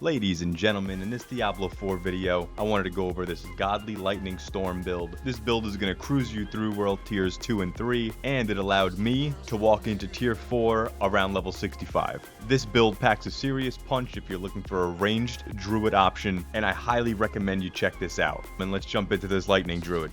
Ladies and gentlemen, in this Diablo 4 video, I wanted to go over this Godly Lightning Storm build. This build is going to cruise you through World Tiers 2 and 3, and it allowed me to walk into Tier 4 around level 65. This build packs a serious punch if you're looking for a ranged Druid option, and I highly recommend you check this out. And let's jump into this Lightning Druid.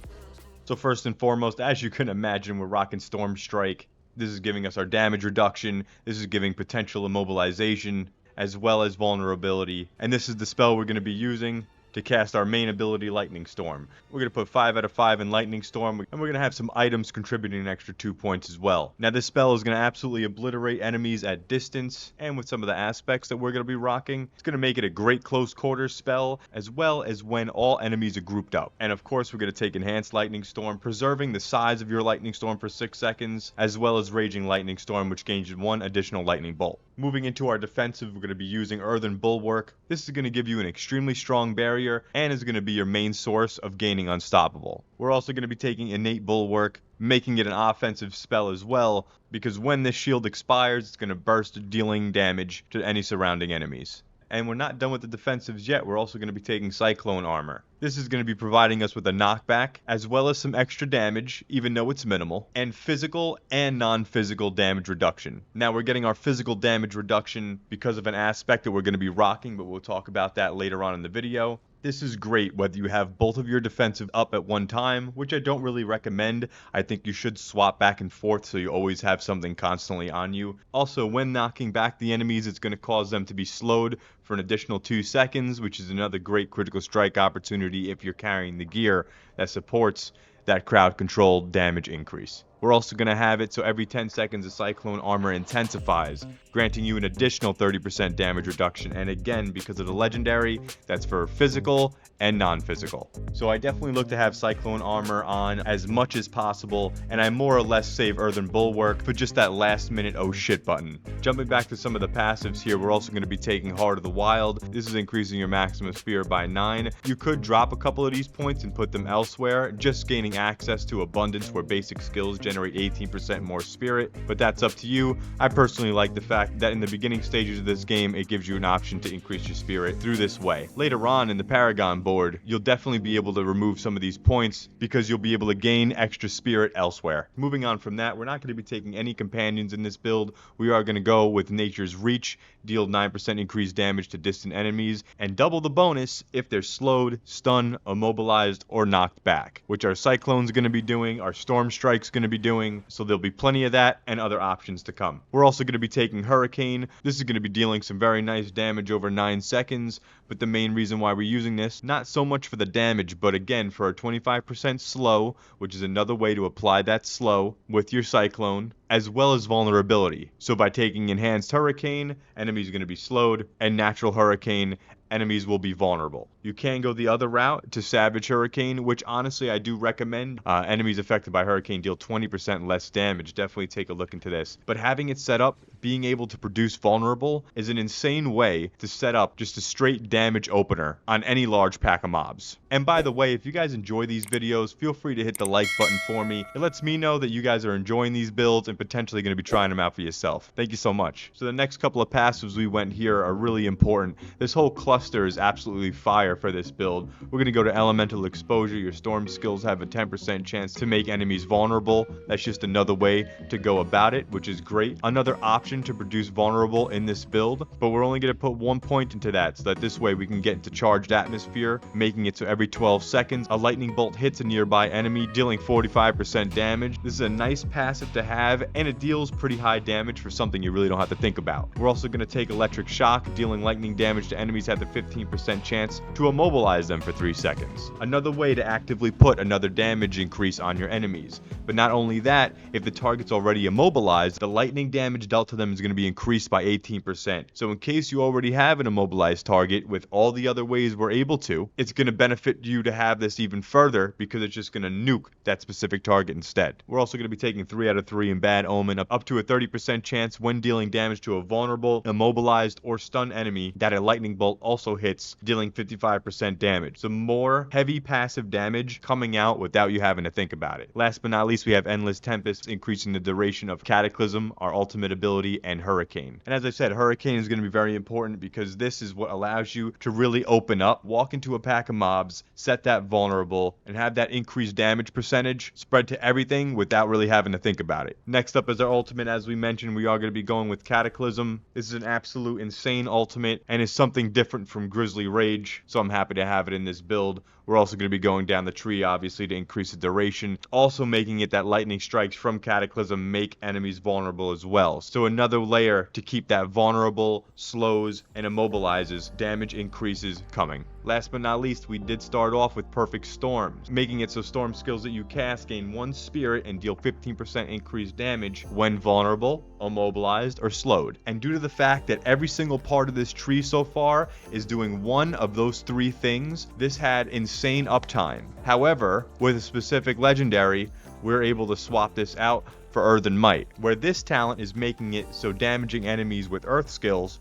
So first and foremost, as you can imagine, we're rocking Storm Strike. This is giving us our damage reduction, this is giving potential immobilization, as well as vulnerability, and this is the spell we're going to be using to cast our main ability, Lightning Storm. We're going to put 5 out of 5 in Lightning Storm, and we're going to have some items contributing an extra 2 points as well. Now this spell is going to absolutely obliterate enemies at distance, and with some of the aspects that we're going to be rocking, it's going to make it a great close quarters spell, as well as when all enemies are grouped up. And of course we're going to take Enhanced Lightning Storm, preserving the size of your Lightning Storm for 6 seconds, as well as Raging Lightning Storm, which gains you 1 additional Lightning Bolt. Moving into our defensive, we're going to be using Earthen Bulwark. This is going to give you an extremely strong barrier, and is going to be your main source of gaining Unstoppable. We're also going to be taking Innate Bulwark, making it an offensive spell as well, because when this shield expires, it's going to burst, dealing damage to any surrounding enemies. And we're not done with the defensives yet, we're also going to be taking Cyclone Armor. This is going to be providing us with a knockback, as well as some extra damage, even though it's minimal, and physical and non-physical damage reduction. Now we're getting our physical damage reduction because of an aspect that we're going to be rocking, but we'll talk about that later on in the video. This is great whether you have both of your defensive up at one time, which I don't really recommend. I think you should swap back and forth so you always have something constantly on you. Also, when knocking back the enemies, it's going to cause them to be slowed for an additional 2 seconds, which is another great critical strike opportunity if you're carrying the gear that supports that crowd control damage increase. We're also going to have it so every 10 seconds the Cyclone Armor intensifies, granting you an additional 30% damage reduction, and again, because of the legendary, that's for physical and non-physical. So I definitely look to have Cyclone Armor on as much as possible, and I more or less save Earthen Bulwark for just that last minute oh shit button. Jumping back to some of the passives here, we're also going to be taking Heart of the Wild. This is increasing your maximum spirit by 9. You could drop a couple of these points and put them elsewhere, just gaining access to Abundance where basic skills generate 18% more spirit, but that's up to you. I personally like the fact that in the beginning stages of this game, it gives you an option to increase your spirit through this way. Later on in the Paragon board, you'll definitely be able to remove some of these points because you'll be able to gain extra spirit elsewhere. Moving on from that, we're not going to be taking any companions in this build. We are going to go with Nature's Reach, deal 9% increased damage to distant enemies, and double the bonus if they're slowed, stunned, immobilized, or knocked back, which our Cyclone's going to be doing, our Storm Strike's going to be doing, so there'll be plenty of that and other options to come. We're also going to be taking Hurricane. This is going to be dealing some very nice damage over 9 seconds, but the main reason why we're using this, not so much for the damage, but again for a 25% slow, which is another way to apply that slow with your Cyclone, as well as vulnerability. So by taking Enhanced Hurricane, enemies are going to be slowed, and Natural Hurricane, enemies will be vulnerable. You can go the other route to Savage Hurricane, which honestly I do recommend. Enemies affected by Hurricane deal 20% less damage. Definitely take a look into this. But having it set up, being able to produce vulnerable is an insane way to set up just a straight damage opener on any large pack of mobs. And by the way, if you guys enjoy these videos, feel free to hit the like button for me. It lets me know that you guys are enjoying these builds and potentially going to be trying them out for yourself. Thank you so much. So the next couple of passives we went here are really important. This whole cluster is absolutely fire for this build. We're going to go to Elemental Exposure. Your storm skills have a 10% chance to make enemies vulnerable. That's just another way to go about it, which is great. Another option to produce vulnerable in this build, but we're only going to put 1 point into that so that this way we can get into Charged Atmosphere, making it so every 12 seconds a lightning bolt hits a nearby enemy, dealing 45% damage. This is a nice passive to have, and it deals pretty high damage for something you really don't have to think about. We're also going to take Electric Shock, dealing lightning damage to enemies have the 15% chance to immobilize them for 3 seconds. Another way to actively put another damage increase on your enemies. But not only that, if the target's already immobilized, the lightning damage dealt to them is going to be increased by 18%. So in case you already have an immobilized target with all the other ways we're able to, it's going to benefit you to have this even further because it's just going to nuke that specific target instead. We're also going to be taking 3 out of 3 in Bad Omen, up to a 30% chance when dealing damage to a vulnerable, immobilized, or stunned enemy that a lightning bolt also hits, dealing 55% damage. Some more heavy passive damage coming out without you having to think about it. Last but not least, we have Endless Tempest, increasing the duration of Cataclysm, our ultimate ability ability and Hurricane. And as I said, Hurricane is going to be very important because this is what allows you to really open up, walk into a pack of mobs, set that vulnerable, and have that increased damage percentage spread to everything without really having to think about it. Next up is our ultimate. As we mentioned, we are going to be going with Cataclysm. This is an absolute insane ultimate and is something different from Grizzly Rage, so I'm happy to have it in this build. We're also going to be going down the tree, obviously, to increase the duration, also making it that lightning strikes from Cataclysm make enemies vulnerable as well. So another layer to keep that vulnerable, slows, and immobilizes damage increases coming. Last but not least, we did start off with Perfect Storm, making it so storm skills that you cast gain 1 spirit and deal 15% increased damage when vulnerable, immobilized, or slowed. And due to the fact that every single part of this tree so far is doing one of those 3 things, this had insane uptime. However, with a specific legendary, we're able to swap this out for Earthen Might, where this talent is making it so damaging enemies with earth skills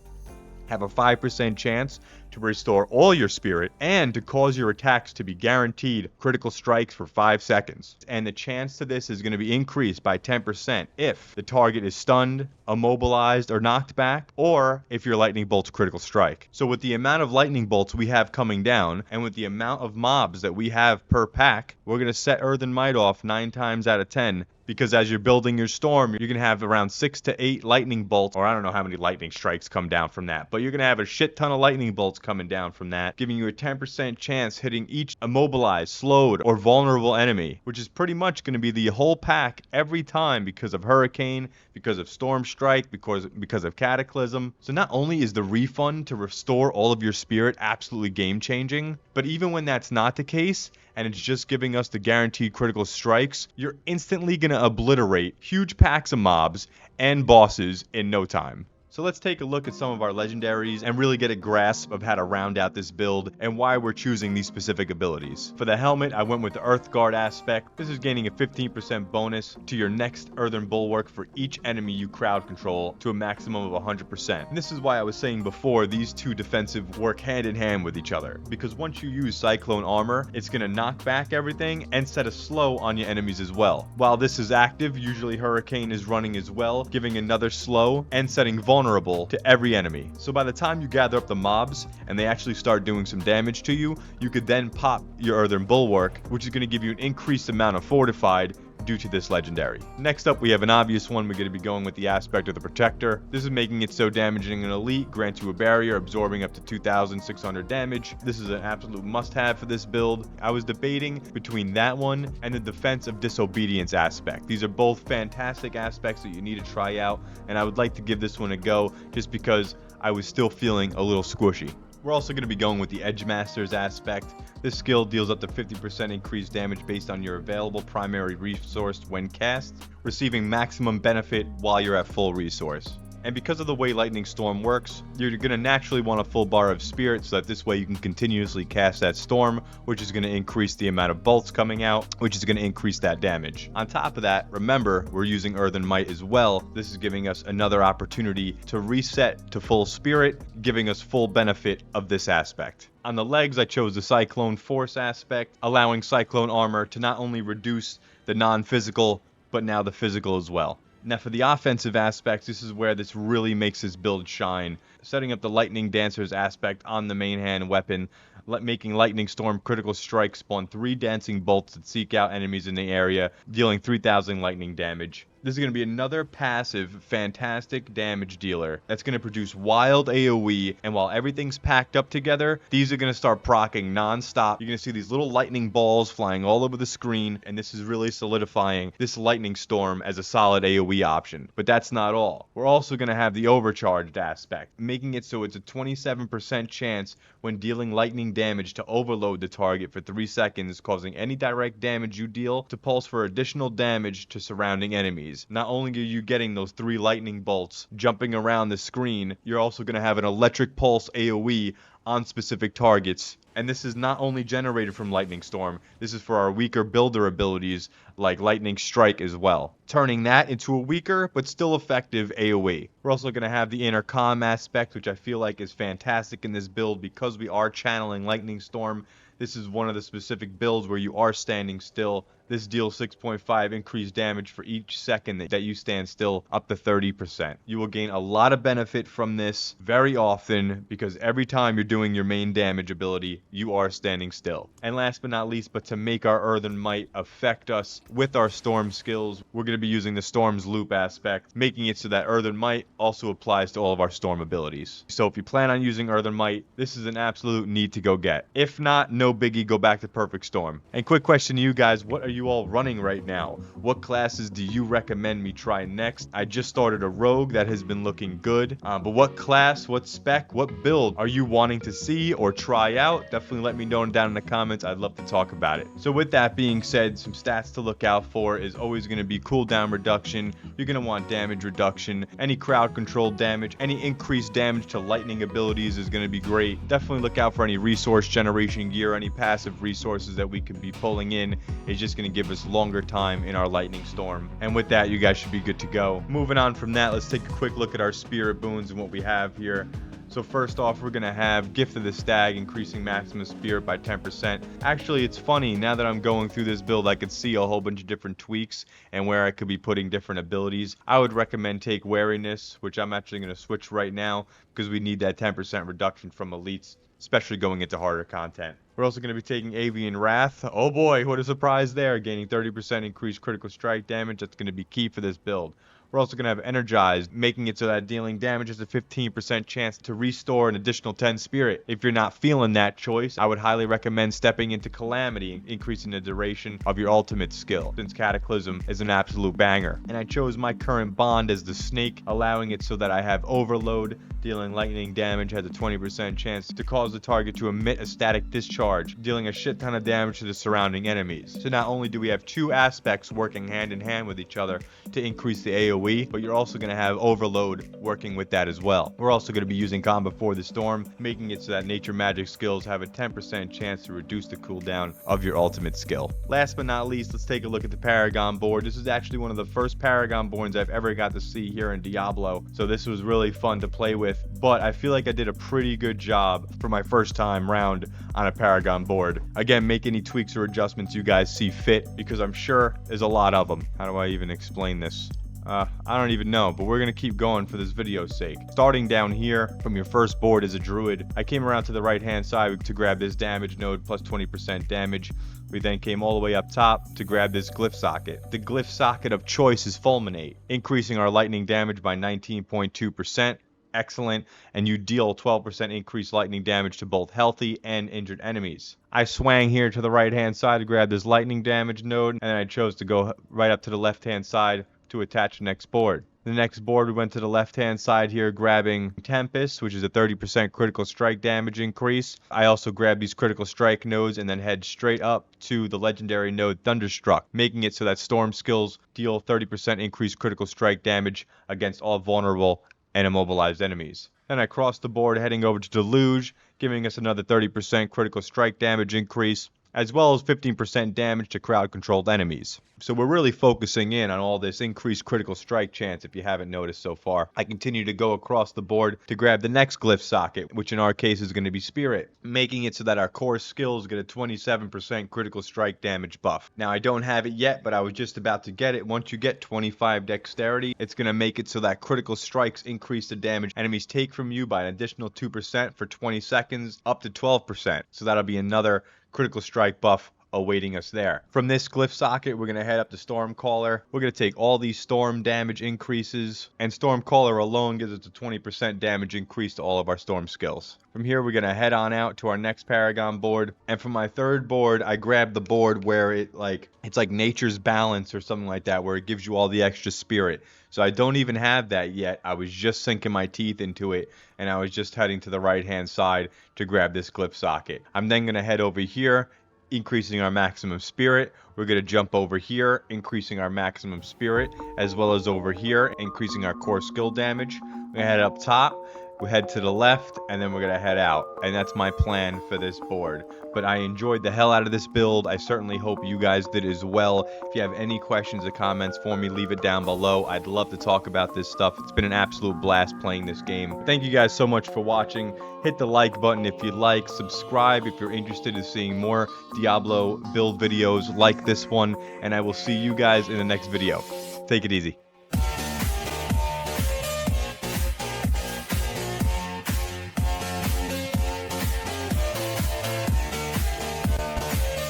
have a 5% chance to restore all your spirit and to cause your attacks to be guaranteed critical strikes for 5 seconds. And the chance to this is going to be increased by 10% if the target is stunned, immobilized, or knocked back, or if your lightning bolt's critical strike. So with the amount of lightning bolts we have coming down, and with the amount of mobs that we have per pack, we're going to set Earthen Might off 9 times out of 10. Because as you're building your storm, you're going to have around 6 to 8 lightning bolts, or I don't know how many lightning strikes come down from that, but you're going to have a shit ton of lightning bolts coming down from that, giving you a 10% chance hitting each immobilized, slowed, or vulnerable enemy, which is pretty much going to be the whole pack every time because of Hurricane, because of Storm Strike, because of Cataclysm. So not only is the refund to restore all of your spirit absolutely game-changing, but even when that's not the case, and it's just giving us the guaranteed critical strikes, you're instantly going to obliterate huge packs of mobs and bosses in no time. So let's take a look at some of our legendaries and really get a grasp of how to round out this build and why we're choosing these specific abilities. For the helmet, I went with the Earth Guard aspect. This is gaining a 15% bonus to your next Earthen Bulwark for each enemy you crowd control to a maximum of 100%. And this is why I was saying before these two defensive work hand in hand with each other, because once you use Cyclone Armor, it's going to knock back everything and set a slow on your enemies as well. While this is active, usually Hurricane is running as well, giving another slow and setting vulnerable to every enemy. So by the time you gather up the mobs and they actually start doing some damage to you, you could then pop your Earthen Bulwark, which is going to give you an increased amount of fortified due to this legendary. Next up, we have an obvious one. We're going to be going with the aspect of the Protector. This is making it so damaging an elite grants you a barrier, absorbing up to 2,600 damage. This is an absolute must-have for this build. I was debating between that one and the Defense of Disobedience aspect. These are both fantastic aspects that you need to try out, and I would like to give this one a go just because I was still feeling a little squishy. We're also going to be going with the Edge Masters aspect. This skill deals up to 50% increased damage based on your available primary resource when cast, receiving maximum benefit while you're at full resource. And because of the way Lightning Storm works, you're going to naturally want a full bar of spirit so that this way you can continuously cast that storm, which is going to increase the amount of bolts coming out, which is going to increase that damage. On top of that, remember, we're using Earthen Might as well. This is giving us another opportunity to reset to full spirit, giving us full benefit of this aspect. On the legs, I chose the Cyclone Force aspect, allowing Cyclone Armor to not only reduce the non-physical, but now the physical as well. Now for the offensive aspects, this is where this really makes this build shine. Setting up the Lightning Dancers aspect on the main hand weapon, making Lightning Storm critical strike spawn 3 dancing bolts that seek out enemies in the area, dealing 3,000 lightning damage. This is going to be another passive, fantastic damage dealer that's going to produce wild AoE, and while everything's packed up together, these are going to start proccing non-stop. You're going to see these little lightning balls flying all over the screen, and this is really solidifying this Lightning Storm as a solid AoE option. But that's not all. We're also going to have the overcharged aspect, making it so it's a 27% chance when dealing lightning damage to overload the target for 3 seconds, causing any direct damage you deal to pulse for additional damage to surrounding enemies. Not only are you getting those 3 lightning bolts jumping around the screen, you're also going to have an electric pulse AoE on specific targets. And this is not only generated from Lightning Storm, this is for our weaker builder abilities like Lightning Strike as well, turning that into a weaker but still effective AoE. We're also going to have the Intercom aspect, which I feel like is fantastic in this build because we are channeling Lightning Storm. This is one of the specific builds where you are standing still. This deals 6.5 increased damage for each second that you stand still, up to 30%. You will gain a lot of benefit from this very often because every time you're doing your main damage ability, you are standing still. And last but not least, but to make our Earthen Might affect us with our Storm skills, we're going to be using the Storm's Loop aspect, making it so that Earthen Might also applies to all of our Storm abilities. So if you plan on using Earthen Might, this is an absolute need to go get. If not, no biggie, go back to Perfect Storm. And quick question to you guys, what are you all running right now? What classes do you recommend me try next? I just started a rogue that has been looking good, but what class, what spec, what build are you wanting to see or try out? Definitely let me know down in the comments. I'd love to talk about it. So with that being said, some stats to look out for is always going to be cooldown reduction. You're going to want damage reduction, any crowd control damage, any increased damage to lightning abilities is going to be great. Definitely look out for any resource generation gear, any passive resources that we could be pulling in. It's just going to give us longer time in our lightning storm. And with that, you guys should be good to go. Moving on from that, let's take a quick look at our spirit boons and what we have here. So first off, we're going to have Gift of the Stag, increasing maximum spirit by 10%. Actually, it's funny, now that I'm going through this build, I could see a whole bunch of different tweaks and where I could be putting different abilities. I would recommend take Wariness, which I'm actually going to switch right now because we need that 10% reduction from elites, especially going into harder content. We're also going to be taking Avian Wrath. Oh boy, what a surprise there, gaining 30% increased critical strike damage. That's going to be key for this build. We're also going to have Energized, making it so that dealing damage has a 15% chance to restore an additional 10 spirit. If you're not feeling that choice, I would highly recommend stepping into Calamity, increasing the duration of your ultimate skill, since Cataclysm is an absolute banger. And I chose my current bond as the Snake, allowing it so that I have Overload, dealing lightning damage has a 20% chance to cause the target to emit a static discharge, dealing a shit ton of damage to the surrounding enemies. So not only do we have two aspects working hand in hand with each other to increase the AoE, but you're also going to have Overload working with that as well. We're also going to be using Calm Before the Storm, making it so that nature magic skills have a 10% chance to reduce the cooldown of your ultimate skill. Last but not least, let's take a look at the Paragon board. This is actually one of the first Paragon boards I've ever got to see here in Diablo, so this was really fun to play with, but I feel like I did a pretty good job for my first time round on a Paragon board. Again, make any tweaks or adjustments you guys see fit, because I'm sure there's a lot of them. How do I even explain this? I don't even know, but we're going to keep going for this video's sake. Starting down here from your first board is a Druid. I came around to the right hand side to grab this damage node plus 20% damage. We then came all the way up top to grab this Glyph Socket. The Glyph Socket of choice is Fulminate, increasing our lightning damage by 19.2%. Excellent, and you deal 12% increased lightning damage to both healthy and injured enemies. I swang here to the right hand side to grab this lightning damage node, and I chose to go right up to the left hand side to attach the next board. The next board, we went to the left hand side here grabbing Tempest, which is a 30% critical strike damage increase. I also grabbed these critical strike nodes and then head straight up to the legendary node Thunderstruck, making it so that storm skills deal 30% increased critical strike damage against all vulnerable and immobilized enemies. Then I crossed the board heading over to Deluge, giving us another 30% critical strike damage increase, as well as 15% damage to crowd-controlled enemies. So we're really focusing in on all this increased critical strike chance if you haven't noticed so far. I continue to go across the board to grab the next Glyph Socket, which in our case is going to be Spirit, making it so that our core skills get a 27% critical strike damage buff. Now I don't have it yet, but I was just about to get it. Once you get 25 dexterity, it's going to make it so that critical strikes increase the damage enemies take from you by an additional 2% for 20 seconds, up to 12%. So that'll be another critical strike buff awaiting us there. From this Glyph Socket, we're going to head up to Stormcaller. We're going to take all these storm damage increases, and Stormcaller alone gives us a 20% damage increase to all of our storm skills. From here, we're going to head on out to our next Paragon board, and for my third board, I grabbed the board where it's like Nature's Balance or something like that, where it gives you all the extra spirit. So I don't even have that yet. I was just sinking my teeth into it, and I was just heading to the right hand side to grab this Glyph Socket. I'm then going to head over here, increasing our maximum spirit. We're going to jump over here, increasing our maximum spirit, as well as over here, increasing our core skill damage. We're going to head up top, we head to the left, and then we're gonna head out. And that's my plan for this board. But I enjoyed the hell out of this build. I certainly hope you guys did as well. If you have any questions or comments for me, leave it down below. I'd love to talk about this stuff. It's been an absolute blast playing this game. Thank you guys so much for watching. Hit the like button if you like. Subscribe if you're interested in seeing more Diablo build videos like this one. And I will see you guys in the next video. Take it easy.